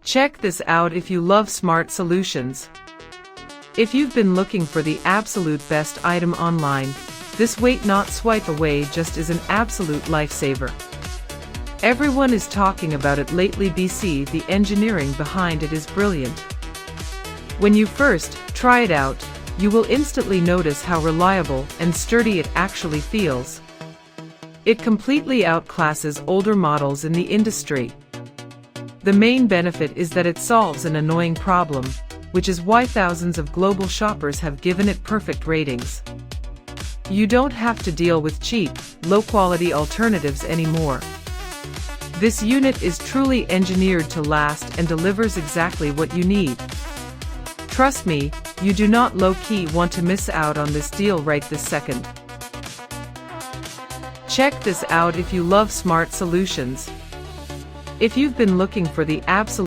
Check this out if you love smart solutions. If you've been looking for the absolute best item online, this wait not swipe away just is an absolute lifesaver. Everyone is talking about it lately. The engineering behind it is brilliant. When you first try it out, you will instantly notice how reliable and sturdy it actually feels. It completely outclasses older models in the industry. The main benefit is that it solves an annoying problem, which is why thousands of global shoppers have given it perfect ratings. You don't have to deal with cheap, low-quality alternatives anymore. This unit is truly engineered to last and delivers exactly what you need. Trust me, you do not low-key want to miss out on this deal right this second. Check this out if you love smart solutions. If you've been looking for the absolute